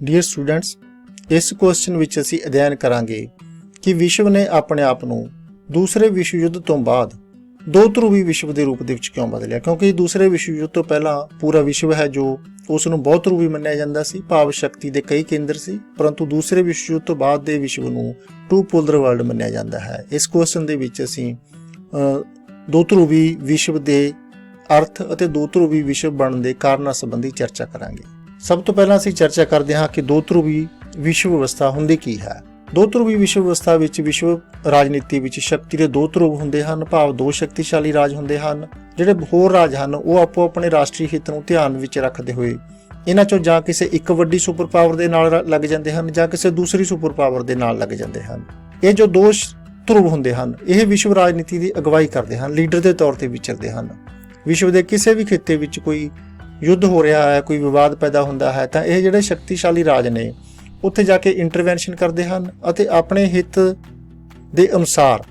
Dear students, ਇਸ question ਵਿੱਚ ਅਸੀਂ ਅਧਿਐਨ ਕਰਾਂਗੇ ਕਿ ਵਿਸ਼ਵ ਨੇ ਆਪਣੇ ਆਪ ਨੂੰ ਦੂਸਰੇ ਵਿਸ਼ਵ ਯੁੱਧ ਤੋਂ ਬਾਅਦ ਦੋ ਧਰੂਵੀ ਵਿਸ਼ਵ ਦੇ ਰੂਪ ਦੇ ਵਿੱਚ ਕਿਉਂ ਬਦਲਿਆ। ਕਿਉਂਕਿ ਦੂਸਰੇ ਵਿਸ਼ਵ ਯੁੱਧ ਤੋਂ ਪਹਿਲਾਂ ਪੂਰਾ ਵਿਸ਼ਵ ਹੈ ਜੋ ਉਸ ਨੂੰ ਬਹੁਤ ਧਰੂਵੀ ਮੰਨਿਆ ਜਾਂਦਾ ਸੀ, ਭਾਵ ਸ਼ਕਤੀ ਦੇ ਕਈ ਕੇਂਦਰ ਸੀ, ਪਰੰਤੂ ਦੂਸਰੇ ਵਿਸ਼ਵ ਯੁੱਧ ਤੋਂ ਬਾਅਦ ਦੇ ਵਿਸ਼ਵ ਨੂੰ ਟੂ ਪੋਲਰ ਵਰਲਡ ਮੰਨਿਆ ਜਾਂਦਾ ਹੈ। ਇਸ ਕੁਐਸਚਨ ਦੇ ਵਿੱਚ ਅਸੀਂ ਦੋ ਧਰੂਵੀ ਵਿਸ਼ਵ ਦੇ ਅਰਥ ਅਤੇ ਦੋ ਧਰੂਵੀ ਵਿਸ਼ਵ ਬਣਨ ਦੇ ਕਾਰਨਾਂ ਸੰਬੰਧੀ ਚਰਚਾ ਕਰਾਂਗੇ। ਸਭ ਤੋਂ ਪਹਿਲਾਂ ਅਸੀਂ ਚਰਚਾ ਕਰਦੇ ਹਾਂ ਕਿ ਦੋ ਧਰੂਵੀ ਵਿਸ਼ਵ ਵਿਵਸਥਾ ਹੁੰਦੀ ਕੀ ਹੈ। ਦੋ ਧਰੂਵੀ ਵਿਸ਼ਵ ਵਿਵਸਥਾ ਵਿੱਚ ਵਿਸ਼ਵ ਰਾਜਨੀਤੀ ਵਿੱਚ ਸ਼ਕਤੀ ਦੇ ਦੋ ਧਰੁਵ ਹੁੰਦੇ ਹਨ, ਭਾਵ ਦੋ ਸ਼ਕਤੀਸ਼ਾਲੀ ਰਾਜ ਹੁੰਦੇ ਹਨ। ਜਿਹੜੇ ਹੋਰ ਰਾਜ ਹਨ ਉਹ ਆਪੋ ਆਪਣੇ ਰਾਸ਼ਟਰੀ ਹਿੱਤ ਨੂੰ ਧਿਆਨ ਵਿੱਚ ਰੱਖਦੇ ਹੋਏ ਇਹਨਾਂ ਚੋਂ ਜਾਂ ਕਿਸੇ ਇੱਕ ਵੱਡੀ ਸੁਪਰ ਪਾਵਰ ਦੇ ਨਾਲ ਲੱਗ ਜਾਂਦੇ ਹਨ ਜਾਂ ਕਿਸੇ ਦੂਸਰੀ ਸੁਪਰ ਪਾਵਰ ਦੇ ਨਾਲ ਲੱਗ ਜਾਂਦੇ ਹਨ। ਇਹ ਜੋ ਦੋ ਧਰੁਵ ਹੁੰਦੇ ਹਨ ਇਹ ਵਿਸ਼ਵ ਰਾਜਨੀਤੀ ਦੀ ਅਗਵਾਈ ਕਰਦੇ ਹਨ, ਲੀਡਰ ਦੇ ਤੌਰ ਤੇ ਵਿਚਰਦੇ ਹਨ। ਵਿਸ਼ਵ ਦੇ ਕਿਸੇ ਵੀ ਖਿੱਤੇ ਵਿੱਚ ਕੋਈ ਯੁੱਧ ਹੋ ਰਿਹਾ ਹੈ, ਕੋਈ ਵਿਵਾਦ ਪੈਦਾ ਹੁੰਦਾ ਹੈ ਤਾਂ ਇਹ ਜਿਹੜੇ ਸ਼ਕਤੀਸ਼ਾਲੀ ਰਾਜ ਨੇ ਉੱਥੇ ਜਾ ਕੇ ਇੰਟਰਵੈਂਸ਼ਨ ਕਰਦੇ ਹਨ ਅਤੇ ਆਪਣੇ ਹਿੱਤ ਦੇ ਅਨੁਸਾਰ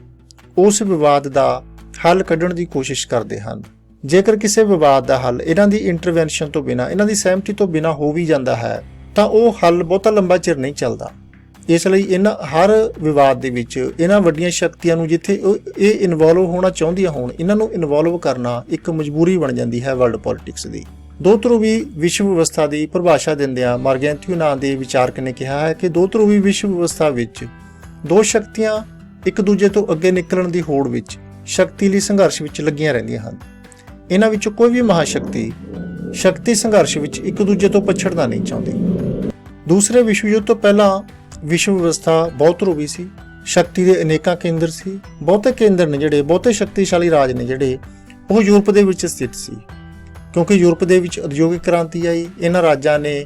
ਉਸ ਵਿਵਾਦ ਦਾ ਹੱਲ ਕੱਢਣ ਦੀ ਕੋਸ਼ਿਸ਼ ਕਰਦੇ ਹਨ। ਜੇਕਰ ਕਿਸੇ ਵਿਵਾਦ ਦਾ ਹੱਲ ਇਹਨਾਂ ਦੀ ਇੰਟਰਵੈਂਸ਼ਨ ਤੋਂ ਬਿਨਾਂ, ਇਹਨਾਂ ਦੀ ਸਹਿਮਤੀ ਤੋਂ ਬਿਨਾਂ ਹੋ ਵੀ ਜਾਂਦਾ ਹੈ ਤਾਂ ਉਹ ਹੱਲ ਬਹੁਤਾ ਲੰਬਾ ਚਿਰ ਨਹੀਂ ਚੱਲਦਾ। ਇਸ ਲਈ ਇਹਨਾਂ ਹਰ ਵਿਵਾਦ ਦੇ ਵਿੱਚ ਇਹਨਾਂ ਵੱਡੀਆਂ ਸ਼ਕਤੀਆਂ ਨੂੰ ਜਿੱਥੇ ਇਹ ਇਨਵੋਲਵ ਹੋਣਾ ਚਾਹੁੰਦੀਆਂ ਹੋਣ, ਇਹਨਾਂ ਨੂੰ ਇਨਵੋਲਵ ਕਰਨਾ ਇੱਕ ਮਜਬੂਰੀ ਬਣ ਜਾਂਦੀ ਹੈ ਵਰਲਡ ਪੋਲਿਟਿਕਸ ਦੀ। ਦੋ ਧਰੂਵੀ ਵਿਸ਼ਵ ਵਿਵਸਥਾ ਦੀ ਪਰਿਭਾਸ਼ਾ ਦਿੰਦਿਆਂ ਮਾਰਗੈਂਥਿਊ ਨਾਂ ਦੇ ਵਿਚਾਰਕ ਨੇ ਕਿਹਾ ਹੈ ਕਿ ਦੋ ਧਰੂਵੀ ਵਿਸ਼ਵ ਵਿਵਸਥਾ ਵਿੱਚ ਦੋ ਸ਼ਕਤੀਆਂ ਇੱਕ ਦੂਜੇ ਤੋਂ ਅੱਗੇ ਨਿਕਲਣ ਦੀ ਹੋੜ ਵਿੱਚ ਸ਼ਕਤੀ ਲਈ ਸੰਘਰਸ਼ ਵਿੱਚ ਲੱਗੀਆਂ ਰਹਿੰਦੀਆਂ ਹਨ। ਇਹਨਾਂ ਵਿੱਚੋਂ ਕੋਈ ਵੀ ਮਹਾਸ਼ਕਤੀ ਸ਼ਕਤੀ ਸੰਘਰਸ਼ ਵਿੱਚ ਇੱਕ ਦੂਜੇ ਤੋਂ ਪਛੜਨਾ ਨਹੀਂ ਚਾਹੁੰਦੀ। ਦੂਸਰੇ ਵਿਸ਼ਵ ਯੁੱਧ ਤੋਂ ਪਹਿਲਾਂ ਵਿਸ਼ਵ ਵਿਵਸਥਾ ਬਹੁਤ ਧਰੂਵੀ ਸੀ, ਸ਼ਕਤੀ ਦੇ ਅਨੇਕਾਂ ਕੇਂਦਰ ਸੀ। ਬਹੁਤੇ ਕੇਂਦਰ ਨੇ ਜਿਹੜੇ, ਬਹੁਤੇ ਸ਼ਕਤੀਸ਼ਾਲੀ ਰਾਜ ਨੇ ਜਿਹੜੇ ਉਹ ਯੂਰਪ ਦੇ ਵਿੱਚ ਸਥਿਤ ਸੀ। ਕਿਉਂਕਿ ਯੂਰਪ ਦੇ ਵਿੱਚ ਉਦਯੋਗਿਕ ਕ੍ਰਾਂਤੀ ਆਈ, ਇਹਨਾਂ ਰਾਜਾਂ ਨੇ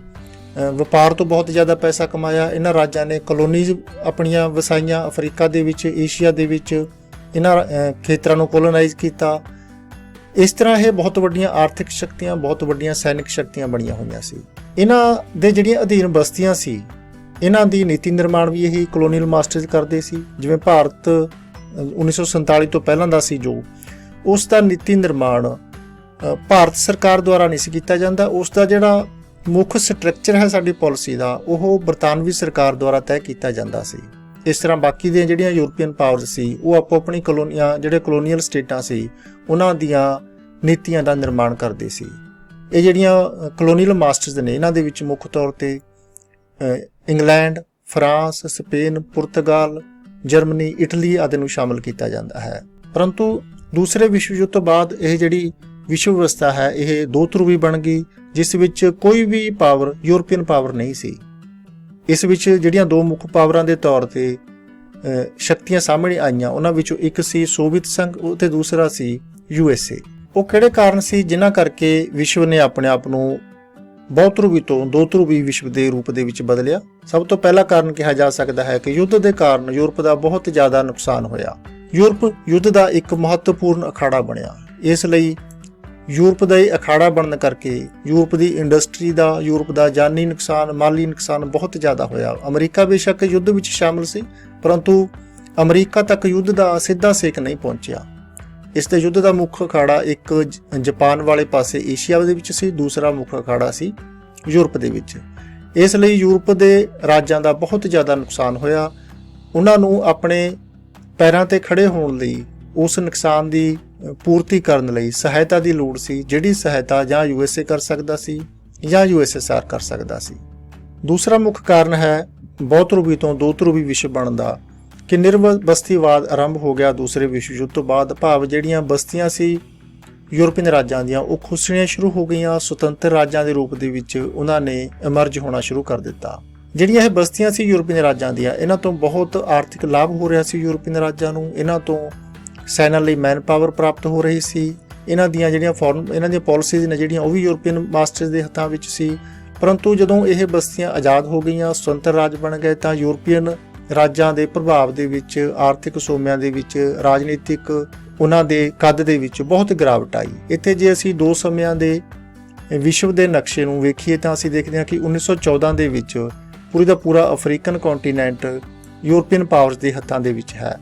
ਵਪਾਰ ਤੋਂ ਬਹੁਤ ਜ਼ਿਆਦਾ ਪੈਸਾ ਕਮਾਇਆ, ਇਹਨਾਂ ਰਾਜਾਂ ਨੇ ਕਲੋਨੀਜ਼ ਆਪਣੀਆਂ ਵਸਾਈਆਂ, ਅਫਰੀਕਾ ਦੇ ਵਿੱਚ, ਏਸ਼ੀਆ ਦੇ ਵਿੱਚ ਇਹਨਾਂ ਖੇਤਰਾਂ ਨੂੰ ਕੋਲੋਨਾਈਜ਼ ਕੀਤਾ। ਇਸ ਤਰ੍ਹਾਂ ਇਹ ਬਹੁਤ ਵੱਡੀਆਂ ਆਰਥਿਕ ਸ਼ਕਤੀਆਂ, ਬਹੁਤ ਵੱਡੀਆਂ ਸੈਨਿਕ ਸ਼ਕਤੀਆਂ ਬਣੀਆਂ ਹੋਈਆਂ ਸੀ। ਇਹਨਾਂ ਦੇ ਜਿਹੜੀਆਂ ਅਧੀਨ ਬਸਤੀਆਂ ਸੀ ਇਹਨਾਂ ਦੀ ਨੀਤੀ ਨਿਰਮਾਣ ਵੀ ਇਹੀ ਕਲੋਨੀਅਲ ਮਾਸਟਰਸ ਕਰਦੇ ਸੀ। ਜਿਵੇਂ ਭਾਰਤ 1947 ਤੋਂ ਪਹਿਲਾਂ ਦਾ ਸੀ ਜੋ, ਉਸ ਦਾ ਨੀਤੀ ਨਿਰਮਾਣ ਭਾਰਤ ਸਰਕਾਰ ਦੁਆਰਾ ਨਹੀਂ ਸੀ ਕੀਤਾ ਜਾਂਦਾ। ਉਸ ਦਾ ਜਿਹੜਾ ਮੁੱਖ ਸਟਰਕਚਰ ਹੈ ਸਾਡੀ ਪਾਲਿਸੀ ਦਾ ਉਹ ਬਰਤਾਨਵੀ ਸਰਕਾਰ ਦੁਆਰਾ ਤੈਅ ਕੀਤਾ ਜਾਂਦਾ ਸੀ। ਇਸ ਤਰ੍ਹਾਂ ਬਾਕੀ ਦੀਆਂ ਜਿਹੜੀਆਂ ਯੂਰਪੀਅਨ ਪਾਵਰਸ ਸੀ ਉਹ ਆਪੋ ਆਪਣੀ ਕਲੋਨੀਆਂ, ਜਿਹੜੇ ਕਲੋਨੀਅਲ ਸਟੇਟਾਂ ਸੀ ਉਹਨਾਂ ਦੀਆਂ ਨੀਤੀਆਂ ਦਾ ਨਿਰਮਾਣ ਕਰਦੇ ਸੀ। ਇਹ ਜਿਹੜੀਆਂ ਕਲੋਨੀਅਲ ਮਾਸਟਰਸ ਨੇ ਇਹਨਾਂ ਦੇ ਵਿੱਚ ਮੁੱਖ ਤੌਰ ਤੇ ਇੰਗਲੈਂਡ, ਫਰਾਂਸ, ਸਪੇਨ, ਪੁਰਤਗਾਲ, ਜਰਮਨੀ, ਇਟਲੀ ਆਦਿ ਨੂੰ ਸ਼ਾਮਲ ਕੀਤਾ ਜਾਂਦਾ ਹੈ। ਪਰੰਤੂ ਦੂਸਰੇ ਵਿਸ਼ਵ ਯੁੱਧ ਤੋਂ ਬਾਅਦ ਇਹ ਜਿਹੜੀ ਵਿਸ਼ਵ ਵਿਵਸਥਾ ਹੈ ਇਹ ਦੋ ਧਰੂਵੀ ਬਣ ਗਈ, ਜਿਸ ਵਿੱਚ ਕੋਈ ਵੀ ਪਾਵਰ ਯੂਰਪੀਅਨ ਪਾਵਰ ਨਹੀਂ ਸੀ। ਇਸ ਵਿੱਚ ਜਿਹੜੀਆਂ ਦੋ ਮੁੱਖ ਪਾਵਰਾਂ ਦੇ ਤੌਰ ਤੇ ਸ਼ਕਤੀਆਂ ਸਾਹਮਣੇ ਆਈਆਂ ਉਹਨਾਂ ਵਿੱਚੋਂ ਇੱਕ ਸੀ ਸੋਵੀਅਤ ਸੰਘ ਅਤੇ ਦੂਸਰਾ ਸੀ USA। ਉਹ ਕਿਹੜੇ ਕਾਰਨ ਸੀ ਜਿਨ੍ਹਾਂ ਕਰਕੇ ਵਿਸ਼ਵ ਨੇ ਆਪਣੇ ਆਪ ਨੂੰ ਬਹੁਤ ਧਰੂਵੀ ਤੋਂ ਦੋ ਧਰੂਵੀ ਵਿਸ਼ਵ ਦੇ ਰੂਪ ਦੇ ਵਿੱਚ ਬਦਲਿਆ। ਸਭ ਤੋਂ ਪਹਿਲਾ ਕਾਰਨ ਕਿਹਾ ਜਾ ਸਕਦਾ ਹੈ ਕਿ ਯੁੱਧ ਦੇ ਕਾਰਨ ਯੂਰਪ ਦਾ ਬਹੁਤ ਜ਼ਿਆਦਾ ਨੁਕਸਾਨ ਹੋਇਆ। ਯੂਰਪ ਯੁੱਧ ਦਾ ਇੱਕ ਮਹੱਤਵਪੂਰਨ ਅਖਾੜਾ ਬਣਿਆ। ਇਸ ਲਈ ਯੂਰਪ ਦਾ ਇਹ ਅਖਾੜਾ ਬਣਨ ਕਰਕੇ ਯੂਰਪ ਦੀ ਇੰਡਸਟਰੀ ਦਾ, ਯੂਰਪ ਦਾ ਜਾਨੀ ਨੁਕਸਾਨ, ਮਾਲੀ ਨੁਕਸਾਨ ਬਹੁਤ ਜ਼ਿਆਦਾ ਹੋਇਆ। ਅਮਰੀਕਾ ਬੇਸ਼ੱਕ ਯੁੱਧ ਵਿੱਚ ਸ਼ਾਮਲ ਸੀ ਪਰੰਤੂ ਅਮਰੀਕਾ ਤੱਕ ਯੁੱਧ ਦਾ ਸਿੱਧਾ ਸੇਕ ਨਹੀਂ ਪਹੁੰਚਿਆ। ਇਸ ਦੇ ਯੁੱਧ ਦਾ ਮੁੱਖ ਅਖਾੜਾ ਇੱਕ ਜਾਪਾਨ ਵਾਲੇ ਪਾਸੇ ਏਸ਼ੀਆ ਦੇ ਵਿੱਚ ਸੀ, ਦੂਸਰਾ ਮੁੱਖ ਅਖਾੜਾ ਸੀ ਯੂਰਪ ਦੇ ਵਿੱਚ। ਇਸ ਲਈ ਯੂਰਪ ਦੇ ਰਾਜਾਂ ਦਾ ਬਹੁਤ ਜ਼ਿਆਦਾ ਨੁਕਸਾਨ ਹੋਇਆ। ਉਹਨਾਂ ਨੂੰ ਆਪਣੇ ਪੈਰਾਂ ਤੇ ਖੜੇ ਹੋਣ ਲਈ ਉਸ ਨੁਕਸਾਨ ਦੀ ਪੂਰਤੀ ਕਰਨ ਲਈ ਸਹਾਇਤਾ ਦੀ ਲੋੜ ਸੀ, ਜਿਹੜੀ ਸਹਾਇਤਾ ਜਾਂ USA ਕਰ ਸਕਦਾ ਸੀ ਜਾਂ USSR ਕਰ ਸਕਦਾ ਸੀ। ਦੂਸਰਾ ਮੁੱਖ ਕਾਰਨ ਹੈ ਬਹੁਤ ਧਰੂਵੀ ਤੋਂ ਦੋ ਧਰੂਵੀ ਵਿਸ਼ਵ ਬਣਨ ਦਾ ਕਿ ਨਿਰਬਸਤੀਵਾਦ ਆਰੰਭ ਹੋ ਗਿਆ ਦੂਸਰੇ ਵਿਸ਼ਵ ਯੁੱਧ ਤੋਂ ਬਾਅਦ। ਭਾਵ ਜਿਹੜੀਆਂ ਬਸਤੀਆਂ ਸੀ ਯੂਰਪੀਅਨ ਰਾਜਾਂ ਦੀਆਂ ਉਹ ਖੁੱਸਣੀਆਂ ਸ਼ੁਰੂ ਹੋ ਗਈਆਂ, ਸੁਤੰਤਰ ਰਾਜਾਂ ਦੇ ਰੂਪ ਦੇ ਵਿੱਚ ਉਹਨਾਂ ਨੇ ਇਮਰਜ ਹੋਣਾ ਸ਼ੁਰੂ ਕਰ ਦਿੱਤਾ। ਜਿਹੜੀਆਂ ਇਹ ਬਸਤੀਆਂ ਸੀ ਯੂਰਪੀਅਨ ਰਾਜਾਂ ਦੀਆਂ, ਇਹਨਾਂ ਤੋਂ ਬਹੁਤ ਆਰਥਿਕ ਲਾਭ ਹੋ ਰਿਹਾ ਸੀ ਯੂਰਪੀਅਨ ਰਾਜਾਂ ਨੂੰ। ਇਹਨਾਂ ਤੋਂ ਸੈਨਾ ਲਈ ਮੈਨ ਪਾਵਰ ਪ੍ਰਾਪਤ ਹੋ ਰਹੀ ਸੀ। ਇਹਨਾਂ ਦੀਆਂ ਜਿਹੜੀਆਂ ਇਹਨਾਂ ਦੀਆਂ ਪਾਲਿਸੀਜ਼ ਨੇ ਜਿਹੜੀਆਂ ਉਹ ਵੀ ਯੂਰਪੀਅਨ ਮਾਸਟਰਸ ਦੇ ਹੱਥਾਂ ਵਿੱਚ ਸੀ। ਪਰੰਤੂ ਜਦੋਂ ਇਹ ਬਸਤੀਆਂ ਆਜ਼ਾਦ ਹੋ ਗਈਆਂ, ਸੁਤੰਤਰ ਰਾਜ ਬਣ ਗਏ ਤਾਂ ਯੂਰਪੀਅਨ ਰਾਜਾਂ ਦੇ ਪ੍ਰਭਾਵ ਦੇ ਵਿੱਚ, ਆਰਥਿਕ ਸੋਮਿਆਂ ਦੇ ਵਿੱਚ, ਰਾਜਨੀਤਿਕ ਉਹਨਾਂ ਦੇ ਕੱਦ ਦੇ ਵਿੱਚ ਬਹੁਤ ਗਿਰਾਵਟ ਆਈ। ਇੱਥੇ ਜੇ ਅਸੀਂ ਦੋ ਸਮਿਆਂ ਦੇ ਵਿਸ਼ਵ ਦੇ ਨਕਸ਼ੇ ਨੂੰ ਵੇਖੀਏ ਤਾਂ ਅਸੀਂ ਦੇਖਦੇ ਹਾਂ ਕਿ 1914 ਦੇ ਵਿੱਚ ਪੂਰੀ ਦਾ ਪੂਰਾ ਅਫਰੀਕਨ ਕੰਟੀਨੈਂਟ ਯੂਰਪੀਅਨ ਪਾਵਰਸ ਦੇ ਹੱਥਾਂ ਦੇ ਵਿੱਚ ਹੈ।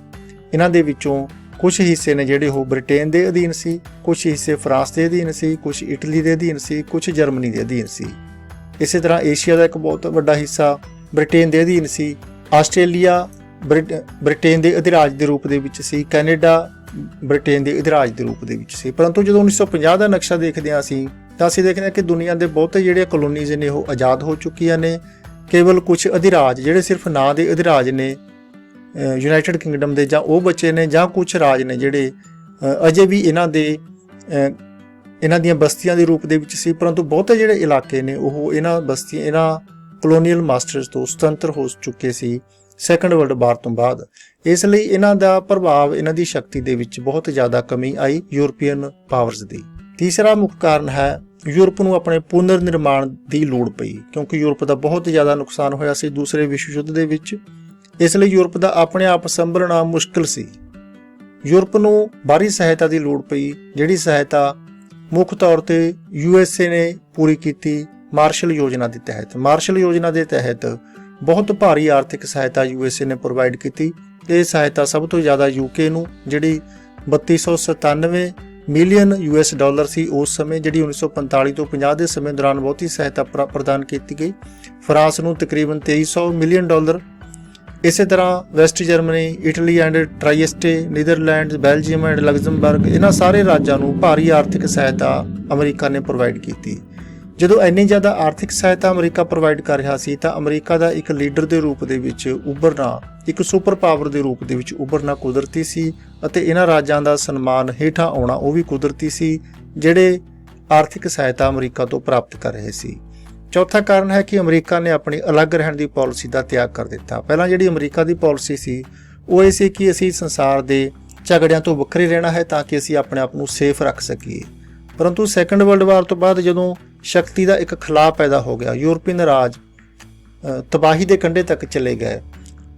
ਇਹਨਾਂ ਦੇ ਵਿੱਚੋਂ ਕੁਝ ਹਿੱਸੇ ਨੇ ਜਿਹੜੇ ਉਹ ਬ੍ਰਿਟੇਨ ਦੇ ਅਧੀਨ ਸੀ, ਕੁਝ ਹਿੱਸੇ ਫਰਾਂਸ ਦੇ ਅਧੀਨ ਸੀ, ਕੁਝ ਇਟਲੀ ਦੇ ਅਧੀਨ ਸੀ, ਕੁਝ ਜਰਮਨੀ ਦੇ ਅਧੀਨ ਸੀ। ਇਸੇ ਤਰ੍ਹਾਂ ਏਸ਼ੀਆ ਦਾ ਇੱਕ ਬਹੁਤ ਵੱਡਾ ਹਿੱਸਾ ਬ੍ਰਿਟੇਨ ਦੇ ਅਧੀਨ ਸੀ। ਆਸਟ੍ਰੇਲੀਆ ਬ੍ਰਿਟੇਨ ਦੇ ਅਧਿਰਾਜ ਦੇ ਰੂਪ ਦੇ ਵਿੱਚ ਸੀ। ਕੈਨੇਡਾ ਬ੍ਰਿਟੇਨ ਦੇ ਅਧਿਰਾਜ ਦੇ ਰੂਪ ਦੇ ਵਿੱਚ ਸੀ। ਪਰੰਤੂ ਜਦੋਂ 1950 ਦਾ ਨਕਸ਼ਾ ਦੇਖਦੇ ਹਾਂ ਤਾਂ ਅਸੀਂ ਦੇਖਦੇ ਹਾਂ ਕਿ ਦੁਨੀਆ ਦੇ ਬਹੁਤੇ ਜਿਹੜੀਆਂ ਕਲੋਨੀਜ਼ ਨੇ ਉਹ ਆਜ਼ਾਦ ਹੋ ਚੁੱਕੀਆਂ ਨੇ। ਕੇਵਲ ਕੁਝ ਅਧਿਰਾਜ ਜਿਹੜੇ ਸਿਰਫ ਨਾਂ ਦੇ ਅਧਿਰਾਜ ਨੇ ਯੂਨਾਈਟਿਡ ਕਿੰਗਡਮ ਦੇ ਜਾਂ ਉਹ ਬੱਚੇ ਨੇ, ਜਾਂ ਕੁਝ ਰਾਜ ਨੇ ਜਿਹੜੇ ਅਜੇ ਵੀ ਇਹਨਾਂ ਦੀਆਂ ਬਸਤੀਆਂ ਦੇ ਰੂਪ ਦੇ ਵਿੱਚ ਸੀ। ਪਰੰਤੂ ਬਹੁਤੇ ਜਿਹੜੇ ਇਲਾਕੇ ਨੇ ਉਹ ਇਹਨਾਂ ਕਲੋਨੀਅਲ ਮਾਸਟਰਸ ਤੋਂ ਸੁਤੰਤਰ ਹੋ ਚੁੱਕੇ ਸੀ ਸੈਕੰਡ ਵਰਲਡ ਵਾਰ ਤੋਂ ਬਾਅਦ। ਇਸ ਲਈ ਇਹਨਾਂ ਦਾ ਪ੍ਰਭਾਵ, ਇਹਨਾਂ ਦੀ ਸ਼ਕਤੀ ਦੇ ਵਿੱਚ ਬਹੁਤ ਜ਼ਿਆਦਾ ਕਮੀ ਆਈ ਯੂਰਪੀਅਨ ਪਾਵਰਸ ਦੀ। ਤੀਸਰਾ ਮੁੱਖ ਕਾਰਨ ਹੈ ਯੂਰਪ ਨੂੰ ਆਪਣੇ ਪੁਨਰ ਨਿਰਮਾਣ ਦੀ ਲੋੜ ਪਈ, ਕਿਉਂਕਿ ਯੂਰਪ ਦਾ ਬਹੁਤ ਜ਼ਿਆਦਾ ਨੁਕਸਾਨ ਹੋਇਆ ਸੀ ਦੂਸਰੇ ਵਿਸ਼ਵ ਯੁੱਧ ਦੇ ਵਿੱਚ। ਇਸ ਲਈ ਯੂਰਪ ਦਾ ਆਪਣੇ ਆਪ ਸੰਭਲਣਾ ਮੁਸ਼ਕਿਲ ਸੀ। ਯੂਰਪ ਨੂੰ ਬਾਹਰੀ ਸਹਾਇਤਾ ਦੀ ਲੋੜ ਪਈ, ਜਿਹੜੀ ਸਹਾਇਤਾ ਮੁੱਖ ਤੌਰ ਤੇ USA ਨੇ ਪੂਰੀ ਕੀਤੀ ਮਾਰਸ਼ਲ ਯੋਜਨਾ ਦੇ ਤਹਿਤ। ਮਾਰਸ਼ਲ ਯੋਜਨਾ ਦੇ ਤਹਿਤ ਬਹੁਤ ਭਾਰੀ ਆਰਥਿਕ ਸਹਾਇਤਾ USA ਨੇ ਪ੍ਰੋਵਾਈਡ ਕੀਤੀ। ਇਹ ਸਹਾਇਤਾ ਸਭ ਤੋਂ ਜ਼ਿਆਦਾ UK ਨੂੰ, ਜਿਹੜੀ 3297 ਮਿਲੀਅਨ US$ ਸੀ ਉਸ ਸਮੇਂ, ਜਿਹੜੀ 1945 ਤੋਂ 50 ਦੇ ਸਮੇਂ ਦੌਰਾਨ ਬਹੁਤੀ ਸਹਾਇਤਾ ਪ੍ਰਦਾਨ ਕੀਤੀ ਗਈ। ਫਰਾਂਸ ਨੂੰ ਤਕਰੀਬਨ $2300 ਮਿਲੀਅਨ। ਇਸੇ ਤਰ੍ਹਾਂ West Germany, Italy and Trieste, Netherlands, Belgium and Luxembourg, ਇਹਨਾਂ ਸਾਰੇ ਰਾਜਾਂ ਨੂੰ ਭਾਰੀ ਆਰਥਿਕ ਸਹਾਇਤਾ ਅਮਰੀਕਾ ਨੇ ਪ੍ਰੋਵਾਈਡ ਕੀਤੀ। ਜਦੋਂ ਇੰਨੀ ਜ਼ਿਆਦਾ ਆਰਥਿਕ ਸਹਾਇਤਾ ਅਮਰੀਕਾ ਪ੍ਰੋਵਾਈਡ ਕਰ ਰਿਹਾ ਸੀ ਤਾਂ ਅਮਰੀਕਾ ਦਾ ਇੱਕ ਲੀਡਰ ਦੇ ਰੂਪ ਦੇ ਵਿੱਚ ਉੱਭਰਨਾ, ਇੱਕ ਸੁਪਰ ਪਾਵਰ ਦੇ ਰੂਪ ਦੇ ਵਿੱਚ ਉੱਭਰਨਾ ਕੁਦਰਤੀ ਸੀ, ਅਤੇ ਇਹਨਾਂ ਰਾਜਾਂ ਦਾ ਸਨਮਾਨ ਹੇਠਾਂ ਆਉਣਾ ਉਹ ਵੀ ਕੁਦਰਤੀ ਸੀ ਜਿਹੜੇ ਆਰਥਿਕ ਸਹਾਇਤਾ ਅਮਰੀਕਾ ਤੋਂ ਪ੍ਰਾਪਤ ਕਰ ਰਹੇ ਸੀ। ਚੌਥਾ ਕਾਰਨ ਹੈ ਕਿ ਅਮਰੀਕਾ ਨੇ ਆਪਣੀ ਅਲੱਗ ਰਹਿਣ ਦੀ ਪਾਲਿਸੀ ਦਾ ਤਿਆਗ ਕਰ ਦਿੱਤਾ। ਪਹਿਲਾਂ ਜਿਹੜੀ ਅਮਰੀਕਾ ਦੀ ਪਾਲਿਸੀ ਸੀ ਉਹ ਇਹ ਸੀ ਕਿ ਅਸੀਂ ਸੰਸਾਰ ਦੇ ਝਗੜਿਆਂ ਤੋਂ ਵੱਖਰੇ ਰਹਿਣਾ ਹੈ ਤਾਂ ਕਿ ਅਸੀਂ ਆਪਣੇ ਆਪ ਨੂੰ ਸੇਫ ਰੱਖ ਸਕੀਏ। ਪਰੰਤੂ ਸੈਕੰਡ ਵਰਲਡ ਵਾਰ ਤੋਂ ਬਾਅਦ ਜਦੋਂ ਸ਼ਕਤੀ ਦਾ ਇੱਕ ਖਲਾਅ ਪੈਦਾ ਹੋ ਗਿਆ, ਯੂਰਪੀਅਨ ਰਾਜ ਤਬਾਹੀ ਦੇ ਕੰਢੇ ਤੱਕ ਚਲੇ ਗਏ,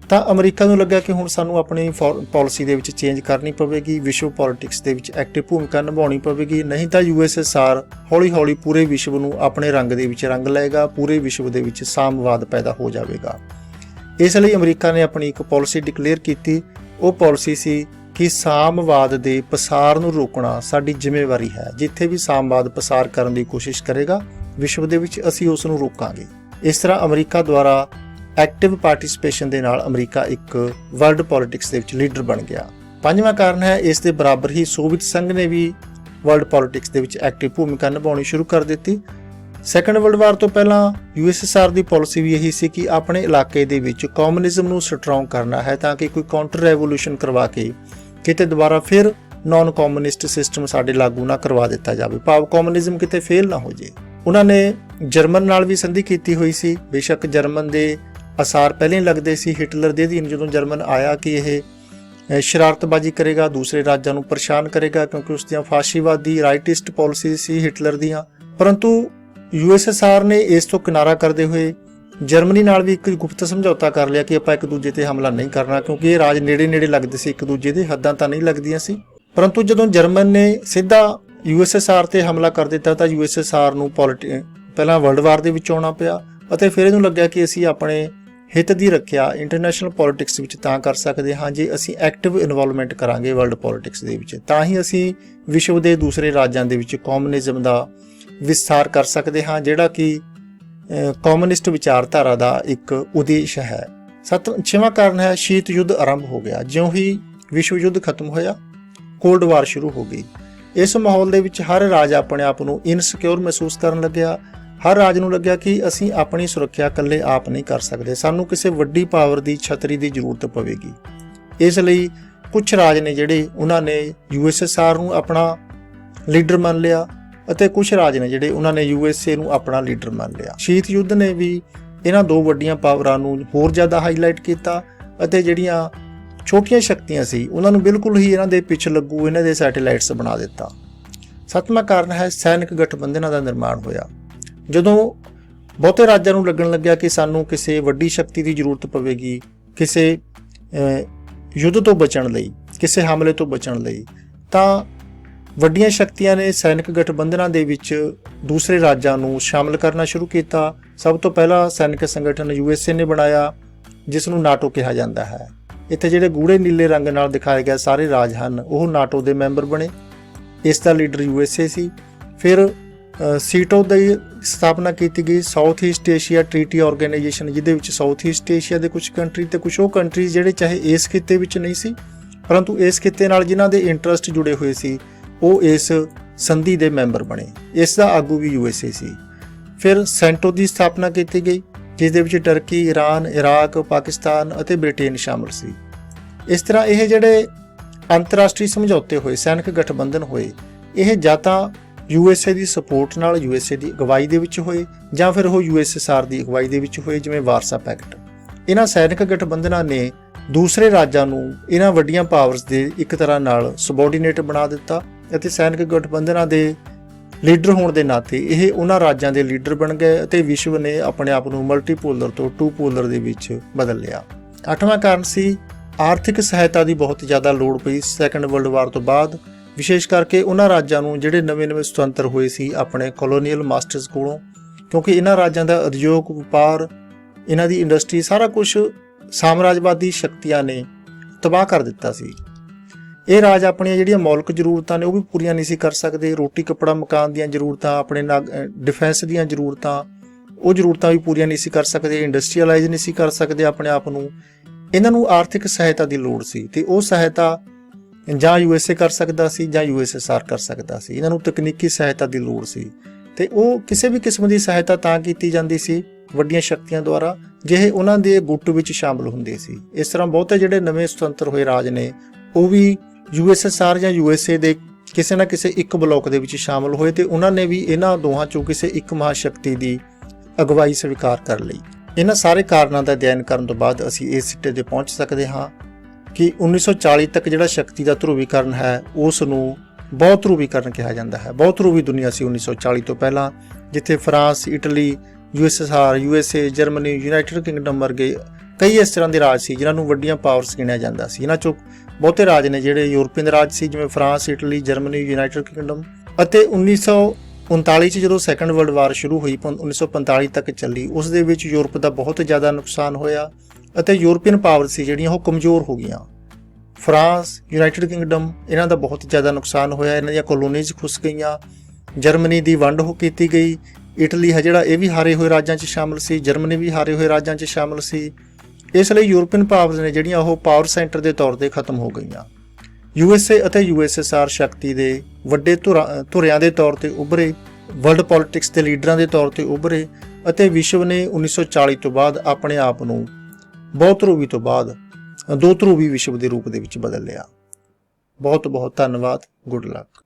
ਤਾਂ ਅਮਰੀਕਾ ਨੂੰ ਲੱਗਾ ਕਿ ਹੁਣ ਸਾਨੂੰ ਆਪਣੀ ਪਾਲਿਸੀ ਦੇ ਵਿੱਚ ਚੇਂਜ ਕਰਨੀ ਪਵੇਗੀ, ਵਿਸ਼ਵ ਪੋਲਿਟਿਕਸ ਦੇ ਵਿੱਚ ਐਕਟਿਵ ਭੂਮਿਕਾ ਨਿਭਾਉਣੀ ਪਵੇਗੀ, ਨਹੀਂ ਤਾਂ USSR ਹੌਲੀ-ਹੌਲੀ ਪੂਰੇ ਵਿਸ਼ਵ ਨੂੰ ਆਪਣੇ ਰੰਗ ਦੇ ਵਿੱਚ ਰੰਗ ਲਏਗਾ, ਪੂਰੇ ਵਿਸ਼ਵ ਦੇ ਵਿੱਚ ਸਾਮਵਾਦ ਪੈਦਾ ਹੋ ਜਾਵੇਗਾ। ਇਸ ਲਈ ਅਮਰੀਕਾ ਨੇ ਆਪਣੀ ਇੱਕ ਪਾਲਿਸੀ ਡਿਕਲੇਅਰ ਕੀਤੀ। ਉਹ ਪਾਲਿਸੀ ਸੀ ਕਿ ਸਾਮਵਾਦ ਦੇ ਪਸਾਰ ਨੂੰ ਰੋਕਣਾ ਸਾਡੀ ਜ਼ਿੰਮੇਵਾਰੀ ਹੈ। ਜਿੱਥੇ ਵੀ ਸਾਮਵਾਦ ਪਸਾਰ ਕਰਨ ਦੀ ਕੋਸ਼ਿਸ਼ ਕਰੇਗਾ ਵਿਸ਼ਵ ਦੇ ਵਿੱਚ, ਅਸੀਂ ਉਸ ਨੂੰ ਰੋਕਾਂਗੇ। ਇਸ ਤਰ੍ਹਾਂ ਅਮਰੀਕਾ ਦੁਆਰਾ ਐਕਟਿਵ ਪਾਰਟਿਸਿਪੇਸ਼ਨ ਦੇ ਨਾਲ ਅਮਰੀਕਾ ਇੱਕ ਵਰਲਡ ਪੋਲਿਟਿਕਸ ਦੇ ਵਿੱਚ ਲੀਡਰ ਬਣ ਗਿਆ। ਪੰਜਵਾਂ ਕਾਰਨ ਹੈ ਇਸ ਦੇ ਬਰਾਬਰ ਹੀ ਸੋਵੀਅਤ ਸੰਘ ਨੇ ਵੀ ਵਰਲਡ ਪੋਲਿਟਿਕਸ ਦੇ ਵਿੱਚ ਐਕਟਿਵ ਭੂਮਿਕਾ ਨਿਭਾਉਣੀ ਸ਼ੁਰੂ ਕਰ ਦਿੱਤੀ। ਸੈਕੰਡ ਵਰਲਡ ਵਾਰ ਤੋਂ ਪਹਿਲਾਂ USSR ਦੀ ਪਾਲਿਸੀ ਵੀ ਇਹੀ ਸੀ ਕਿ ਆਪਣੇ ਇਲਾਕੇ ਦੇ ਵਿੱਚ ਕਮਿਊਨਿਜ਼ਮ ਨੂੰ ਸਟਰੋਂਗ ਕਰਨਾ ਹੈ ਤਾਂ ਕਿ ਕੋਈ ਕਾਊਂਟਰ ਰੈਵੋਲੂਸ਼ਨ ਕਰਵਾ ਕੇ ਕਿਤੇ ਦੁਬਾਰਾ ਫਿਰ ਨਾਨ ਕਮਿਊਨਿਸਟ ਸਿਸਟਮ ਸਾਡੇ ਲਾਗੂ ਨਾ ਕਰਵਾ ਦਿੱਤਾ ਜਾਵੇ, ਭਾਵ ਕਮਿਊਨਿਜ਼ਮ ਕਿਤੇ ਫੇਲ ਨਾ ਹੋ ਜੇ। ਉਹਨਾਂ ਨੇ ਜਰਮਨ ਨਾਲ ਵੀ ਸੰਧੀ ਕੀਤੀ ਹੋਈ ਸੀ। ਬੇਸ਼ੱਕ ਜਰਮਨ ਦੇ ਅਸਾਰ ਪਹਿਲਾਂ ਹੀ ਲੱਗਦੇ ਸੀ ਹਿਟਲਰ ਦੇ ਅਧੀਨ, ਜਦੋਂ ਜਰਮਨ ਆਇਆ ਕਿ ਇਹ ਸ਼ਰਾਰਤਬਾਜ਼ੀ ਕਰੇਗਾ, ਦੂਸਰੇ ਰਾਜਾਂ ਨੂੰ ਪਰੇਸ਼ਾਨ ਕਰੇਗਾ, ਕਿਉਂਕਿ ਉਸ ਦੀਆਂ ਫਾਸ਼ੀਵਾਦੀ ਰਾਈਟਿਸਟ ਪਾਲਿਸੀ ਸੀ ਹਿਟਲਰ ਦੀਆਂ। ਪਰੰਤੂ USSR ਨੇ ਇਸ ਤੋਂ ਕਿਨਾਰਾ ਕਰਦੇ ਹੋਏ ਜਰਮਨੀ ਨਾਲ ਵੀ ਇੱਕ ਗੁਪਤ ਸਮਝੌਤਾ ਕਰ ਲਿਆ ਕਿ ਆਪਾਂ ਇੱਕ ਦੂਜੇ ਤੇ ਹਮਲਾ ਨਹੀਂ ਕਰਨਾ, ਕਿਉਂਕਿ ਇਹ ਰਾਜ ਨੇੜੇ-ਨੇੜੇ ਲੱਗਦੇ ਸੀ ਇੱਕ ਦੂਜੇ ਦੇ, ਹੱਦਾਂ ਤਾਂ ਨਹੀਂ ਲੱਗਦੀਆਂ ਸੀ। ਪਰੰਤੂ ਜਦੋਂ ਜਰਮਨ ਨੇ ਸਿੱਧਾ USSR ਤੇ ਹਮਲਾ ਕਰ ਦਿੱਤਾ ਤਾਂ USSR ਨੂੰ ਪਹਿਲਾਂ ਵਰਲਡ ਵਾਰ ਦੇ ਵਿੱਚ ਆਉਣਾ ਪਿਆ, ਅਤੇ ਫਿਰ ਇਹਨੂੰ ਲੱਗਿਆ ਕਿ ਅਸੀਂ ਆਪਣੇ ਹਿੱਤ ਦੀ ਰੱਖਿਆ ਇੰਟਰਨੈਸ਼ਨਲ ਪੋਲਿਟਿਕਸ ਵਿੱਚ ਤਾਂ ਕਰ ਸਕਦੇ ਹਾਂ ਜੇ ਅਸੀਂ ਐਕਟਿਵ ਇਨਵੋਲਵਮੈਂਟ ਕਰਾਂਗੇ ਵਰਲਡ ਪੋਲਿਟਿਕਸ ਦੇ ਵਿੱਚ, ਤਾਂ ਹੀ ਅਸੀਂ ਵਿਸ਼ਵ ਦੇ ਦੂਸਰੇ ਰਾਜਾਂ ਦੇ ਵਿੱਚ ਕਮਿਊਨਿਜ਼ਮ ਦਾ ਵਿਸਥਾਰ ਕਰ ਸਕਦੇ ਹਾਂ, ਜਿਹੜਾ ਕਿ ਕਮਿਊਨਿਸਟ ਵਿਚਾਰਧਾਰਾ ਦਾ ਇੱਕ ਉਦੇਸ਼ ਹੈ। ਛੇਵਾਂ ਕਾਰਨ ਹੈ ਸ਼ੀਤ ਯੁੱਧ ਆਰੰਭ ਹੋ ਗਿਆ। ਜਿਉਂ ਹੀ ਵਿਸ਼ਵ ਯੁੱਧ ਖਤਮ ਹੋਇਆ, ਕੋਲਡ ਵਾਰ ਸ਼ੁਰੂ ਹੋ ਗਈ। ਇਸ ਮਾਹੌਲ ਦੇ ਵਿੱਚ ਹਰ ਰਾਜ ਆਪਣੇ ਆਪ ਨੂੰ ਇਨਸਿਕਿਉਰ ਮਹਿਸੂਸ ਕਰਨ ਲੱਗਿਆ। ਹਰ ਰਾਜ ਨੂੰ ਲੱਗਿਆ ਕਿ ਅਸੀਂ ਆਪਣੀ ਸੁਰੱਖਿਆ ਇਕੱਲੇ ਆਪ ਨਹੀਂ ਕਰ ਸਕਦੇ, ਸਾਨੂੰ ਕਿਸੇ ਵੱਡੀ ਪਾਵਰ ਦੀ ਛਤਰੀ ਦੀ ਜ਼ਰੂਰਤ ਪਵੇਗੀ। ਇਸ ਲਈ ਕੁਝ ਰਾਜ ਨੇ ਜਿਹੜੇ ਉਹਨਾਂ ਨੇ USSR ਨੂੰ ਆਪਣਾ ਲੀਡਰ ਮੰਨ ਲਿਆ, ਅਤੇ ਕੁਝ ਰਾਜ ਨੇ ਜਿਹੜੇ ਉਹਨਾਂ ਨੇ USA ਨੂੰ ਆਪਣਾ ਲੀਡਰ ਮੰਨ ਲਿਆ। ਸ਼ੀਤ ਯੁੱਧ ਨੇ ਵੀ ਇਹਨਾਂ ਦੋ ਵੱਡੀਆਂ ਪਾਵਰਾਂ ਨੂੰ ਹੋਰ ਜ਼ਿਆਦਾ ਹਾਈਲਾਈਟ ਕੀਤਾ, ਅਤੇ ਜਿਹੜੀਆਂ ਛੋਟੀਆਂ ਸ਼ਕਤੀਆਂ ਸੀ ਉਹਨਾਂ ਨੂੰ ਬਿਲਕੁਲ ਹੀ ਇਹਨਾਂ ਦੇ ਪਿੱਛੇ ਲੱਗੂ ਇਹਨਾਂ ਦੇ ਸੈਟੇਲਾਈਟਸ ਬਣਾ ਦਿੱਤਾ। ਸੱਤਵਾਂ ਕਾਰਨ ਹੈ ਸੈਨਿਕ ਗਠਬੰਧਨਾਂ ਦਾ ਨਿਰਮਾਣ ਹੋਇਆ। ਜਦੋਂ ਬਹੁਤੇ ਰਾਜਾਂ ਨੂੰ ਲੱਗਣ ਲੱਗਿਆ ਕਿ ਸਾਨੂੰ ਕਿਸੇ ਵੱਡੀ ਸ਼ਕਤੀ ਦੀ ਜ਼ਰੂਰਤ ਪਵੇਗੀ ਕਿਸੇ ਯੁੱਧ ਤੋਂ ਬਚਣ ਲਈ, ਕਿਸੇ ਹਮਲੇ ਤੋਂ ਬਚਣ ਲਈ, ਤਾਂ ਵੱਡੀਆਂ ਸ਼ਕਤੀਆਂ ਨੇ ਸੈਨਿਕ ਗਠਬੰਧਨਾਂ ਦੇ ਵਿੱਚ ਦੂਸਰੇ ਰਾਜਾਂ ਨੂੰ ਸ਼ਾਮਲ ਕਰਨਾ ਸ਼ੁਰੂ ਕੀਤਾ। ਸਭ ਤੋਂ ਪਹਿਲਾਂ ਸੈਨਿਕ ਸੰਗਠਨ USA ਨੇ ਬਣਾਇਆ, ਜਿਸ ਨੂੰ ਨਾਟੋ ਕਿਹਾ ਜਾਂਦਾ ਹੈ। ਇੱਥੇ ਜਿਹੜੇ ਗੂੜੇ ਨੀਲੇ ਰੰਗ ਨਾਲ ਦਿਖਾਏ ਗਏ ਸਾਰੇ ਰਾਜ ਹਨ ਉਹ ਨਾਟੋ ਦੇ ਮੈਂਬਰ ਬਣੇ। ਇਸ ਦਾ ਲੀਡਰ USA ਸੀ। ਫਿਰ ਸੀਟੋ ਦੀ ਸਥਾਪਨਾ ਕੀਤੀ ਗਈ, south East Asia treaty organisation, ਜਿਹਦੇ ਵਿੱਚ ਸਾਊਥ ਈਸਟ ਏਸ਼ੀਆ ਦੇ ਕੁਝ ਕੰਟਰੀ ਤੇ ਕੁਝ ਉਹ ਕੰਟਰੀਜ਼ ਜਿਹੜੇ ਚਾਹੇ ਇਸ ਖਿੱਤੇ ਵਿੱਚ ਨਹੀਂ ਸੀ, ਪਰੰਤੂ ਇਸ ਖਿੱਤੇ ਨਾਲ ਜਿਨ੍ਹਾਂ ਦੇ ਇੰਟਰਸਟ ਜੁੜੇ ਹੋਏ ਸੀ ਉਹ ਇਸ ਸੰਧੀ ਦੇ ਮੈਂਬਰ ਬਣੇ। ਇਸ ਦਾ ਆਗੂ ਵੀ USA ਸੀ। ਫਿਰ ਸੈਂਟੋ ਦੀ ਸਥਾਪਨਾ ਕੀਤੀ ਗਈ, ਜਿਸ ਦੇ ਵਿੱਚ ਟਰਕੀ, ਈਰਾਨ, ਇਰਾਕ, ਪਾਕਿਸਤਾਨ ਅਤੇ ਬ੍ਰਿਟੇਨ ਸ਼ਾਮਲ ਸੀ। ਇਸ ਤਰ੍ਹਾਂ ਇਹ ਜਿਹੜੇ ਅੰਤਰਰਾਸ਼ਟਰੀ ਸਮਝੌਤੇ ਹੋਏ, ਸੈਨਿਕ ਗਠਬੰਧਨ ਹੋਏ, ਇਹ ਜਾਂ ਤਾਂ USA ਦੀ ਸਪੋਰਟ ਨਾਲ, USA ਦੀ ਅਗਵਾਈ ਦੇ ਵਿੱਚ ਹੋਏ, ਜਾਂ ਫਿਰ ਉਹ USSR ਦੀ ਅਗਵਾਈ ਦੇ ਵਿੱਚ ਹੋਏ, ਜਿਵੇਂ ਵਾਰਸਾ ਪੈਕਟ। ਇਹਨਾਂ ਸੈਨਿਕ ਗਠਬੰਧਨਾਂ ਨੇ ਦੂਸਰੇ ਰਾਜਾਂ ਨੂੰ ਇਹਨਾਂ ਵੱਡੀਆਂ ਪਾਵਰਸ ਦੇ ਇੱਕ ਤਰ੍ਹਾਂ ਨਾਲ ਸਬੋਰਡੀਨੇਟ ਬਣਾ ਦਿੱਤਾ ਅਤੇ ਸੈਨਿਕ ਗਠਬੰਧਨਾਂ ਦੇ ਲੀਡਰ ਹੋਣ ਦੇ ਨਾਤੇ ਇਹ ਉਹਨਾਂ ਰਾਜਾਂ ਦੇ ਲੀਡਰ ਬਣ ਗਏ ਅਤੇ ਵਿਸ਼ਵ ਨੇ ਆਪਣੇ ਆਪ ਨੂੰ ਮਲਟੀਪੋਲਰ ਤੋਂ ਟੂ ਪੋਲਰ ਦੇ ਵਿੱਚ ਬਦਲ ਲਿਆ। 8ਵਾਂ ਕਾਰਨ ਸੀ ਆਰਥਿਕ ਸਹਾਇਤਾ ਦੀ ਬਹੁਤ ਜ਼ਿਆਦਾ ਲੋੜ ਪਈ ਸੈਕੰਡ ਵਰਲਡ ਵਾਰ ਤੋਂ ਬਾਅਦ, ਵਿਸ਼ੇਸ਼ ਕਰਕੇ ਉਹਨਾਂ ਰਾਜਾਂ ਨੂੰ ਜਿਹੜੇ ਨਵੇਂ-ਨਵੇਂ ਸੁਤੰਤਰ ਹੋਏ ਸੀ ਆਪਣੇ ਕੋਲੋਨੀਅਲ ਮਾਸਟਰਸ ਕੋਲੋਂ, ਕਿਉਂਕਿ ਇਹਨਾਂ ਰਾਜਾਂ ਦਾ ਉਦਯੋਗ, ਵਪਾਰ, ਇਹਨਾਂ ਦੀ ਇੰਡਸਟਰੀ ਸਾਰਾ ਕੁਝ ਸਾਮਰਾਜਵਾਦੀ ਸ਼ਕਤੀਆਂ ਨੇ ਤਬਾਹ ਕਰ ਦਿੱਤਾ ਸੀ। ਇਹ ਰਾਜ ਆਪਣੀਆਂ ਜਿਹੜੀਆਂ ਮੌਲਿਕ ਜ਼ਰੂਰਤਾਂ ਨੇ ਉਹ ਵੀ ਪੂਰੀਆਂ ਨਹੀਂ ਸੀ ਕਰ ਸਕਦੇ। ਰੋਟੀ, ਕੱਪੜਾ, ਮਕਾਨ ਦੀਆਂ ਜ਼ਰੂਰਤਾਂ, ਆਪਣੇ ਡਿਫੈਂਸ ਦੀਆਂ ਜ਼ਰੂਰਤਾਂ, ਉਹ ਜ਼ਰੂਰਤਾਂ ਵੀ ਪੂਰੀਆਂ ਨਹੀਂ ਸੀ ਕਰ ਸਕਦੇ। ਇੰਡਸਟਰੀਅਲਾਈਜ਼ ਨਹੀਂ ਸੀ ਕਰ ਸਕਦੇ ਆਪਣੇ ਆਪ ਨੂੰ। ਇਹਨਾਂ ਨੂੰ ਆਰਥਿਕ ਸਹਾਇਤਾ ਦੀ ਲੋੜ ਸੀ ਤੇ ਉਹ ਸਹਾਇਤਾ ਜਾਂ USA ਕਰ ਸਕਦਾ ਸੀ ਜਾਂ USSR ਕਰ ਸਕਦਾ ਸੀ। ਇਹਨਾਂ ਨੂੰ ਤਕਨੀਕੀ ਸਹਾਇਤਾ ਦੀ ਲੋੜ ਸੀ ਤੇ ਉਹ ਕਿਸੇ ਵੀ ਕਿਸਮ ਦੀ ਸਹਾਇਤਾ ਤਾਂ ਕੀਤੀ ਜਾਂਦੀ ਸੀ ਵੱਡੀਆਂ ਸ਼ਕਤੀਆਂ ਦੁਆਰਾ ਜਿਹੇ ਉਹਨਾਂ ਦੇ ਗੁੱਟ ਵਿੱਚ ਸ਼ਾਮਲ ਹੁੰਦੇ ਸੀ। ਇਸ ਤਰ੍ਹਾਂ ਬਹੁਤੇ ਜਿਹੜੇ ਨਵੇਂ ਸੁਤੰਤਰ ਹੋਏ ਰਾਜ ਨੇ ਉਹ ਵੀ USSR ਜਾਂ USA ਦੇ ਕਿਸੇ ਨਾ ਕਿਸੇ ਇੱਕ ਬਲਾਕ ਦੇ ਵਿੱਚ ਸ਼ਾਮਲ ਹੋਏ ਤੇ ਉਹਨਾਂ ਨੇ ਵੀ ਇਹਨਾਂ ਦੋਹਾਂ ਚੋਂ ਕਿਸੇ ਇੱਕ ਮਹਾਸ਼ਕਤੀ ਦੀ ਅਗਵਾਈ ਸਵੀਕਾਰ ਕਰ ਲਈ। ਇਹਨਾਂ ਸਾਰੇ ਕਾਰਨਾਂ ਦਾ ਅਧਿਐਨ ਕਰਨ ਤੋਂ ਬਾਅਦ ਅਸੀਂ ਇਸ ਸਿੱਟੇ ਤੇ ਪਹੁੰਚ ਸਕਦੇ ਹਾਂ ਕਿ 1940 ਤੱਕ ਜਿਹੜਾ ਸ਼ਕਤੀ ਦਾ ਧਰੂਵੀਕਰਨ ਹੈ ਉਸ ਨੂੰ ਬਹੁਤ ਧਰੂਵੀਕਰਨ ਕਿਹਾ ਜਾਂਦਾ ਹੈ। ਬਹੁਤ ਧਰੂਵੀ ਦੁਨੀਆ ਸੀ 1940 ਤੋਂ ਪਹਿਲਾਂ, ਜਿੱਥੇ France, Italy, USSR, USA, Germany, United Kingdom ਵਰਗੇ ਕਈ ਇਸ ਤਰ੍ਹਾਂ ਦੇ ਰਾਜ ਸੀ ਜਿਨ੍ਹਾਂ ਨੂੰ ਵੱਡੀਆਂ ਪਾਵਰਸ ਗਿਣਿਆ ਜਾਂਦਾ ਸੀ। ਇਹਨਾਂ ਚੋਂ ਬਹੁਤੇ ਰਾਜ ਨੇ ਜਿਹੜੇ ਯੂਰਪੀਅਨ ਰਾਜ ਸੀ, ਜਿਵੇਂ France, Italy, Germany, United Kingdom. ਅਤੇ 1939 'ਚ ਜਦੋਂ ਸੈਕੰਡ ਵਰਲਡ ਵਾਰ ਸ਼ੁਰੂ ਹੋਈ, 1945 ਤੱਕ ਚੱਲੀ, ਉਸ ਦੇ ਵਿੱਚ ਯੂਰਪ ਦਾ ਬਹੁਤ ਜ਼ਿਆਦਾ ਨੁਕਸਾਨ ਹੋਇਆ ਅਤੇ ਯੂਰਪੀਅਨ ਪਾਵਰਸ ਸੀ ਜਿਹੜੀਆਂ ਉਹ ਕਮਜ਼ੋਰ ਹੋ ਗਈਆਂ। ਫਰਾਂਸ, ਯੂਨਾਈਟਿਡ ਕਿੰਗਡਮ, ਇਹਨਾਂ ਦਾ ਬਹੁਤ ਜ਼ਿਆਦਾ ਨੁਕਸਾਨ ਹੋਇਆ, ਇਹਨਾਂ ਦੀਆਂ ਕਲੋਨੀਜ਼ ਖੁੱਸ ਗਈਆਂ। ਜਰਮਨੀ ਦੀ ਵੰਡ ਕੀਤੀ ਗਈ। ਇਟਲੀ ਹੈ ਜਿਹੜਾ ਇਹ ਵੀ ਹਾਰੇ ਹੋਏ ਰਾਜਾਂ 'ਚ ਸ਼ਾਮਲ ਸੀ, ਜਰਮਨੀ ਵੀ ਹਾਰੇ ਹੋਏ ਰਾਜਾਂ 'ਚ ਸ਼ਾਮਲ ਸੀ। ਇਸ ਲਈ ਯੂਰਪੀਅਨ ਪਾਵਰਸ ਨੇ ਜਿਹੜੀਆਂ ਉਹ ਪਾਵਰ ਸੈਂਟਰ ਦੇ ਤੌਰ 'ਤੇ ਖਤਮ ਹੋ ਗਈਆਂ। USA ਅਤੇ USSR ਸ਼ਕਤੀ ਦੇ ਵੱਡੇ ਧੁਰਿਆਂ ਦੇ ਤੌਰ 'ਤੇ ਉੱਭਰੇ, ਵਰਲਡ ਪੋਲਿਟਿਕਸ ਦੇ ਲੀਡਰਾਂ ਦੇ ਤੌਰ 'ਤੇ ਉੱਭਰੇ ਅਤੇ ਵਿਸ਼ਵ ਨੇ 1940 ਤੋਂ ਬਾਅਦ ਆਪਣੇ ਆਪ ਨੂੰ ਬਹੁ ਧਰੂਵੀ ਤੋਂ ਬਾਅਦ ਦੋ ਧਰੂਵੀ ਵਿਸ਼ਵ ਦੇ ਰੂਪ ਦੇ ਵਿੱਚ ਬਦਲ ਲਿਆ। ਬਹੁਤ ਬਹੁਤ ਧੰਨਵਾਦ। Good luck.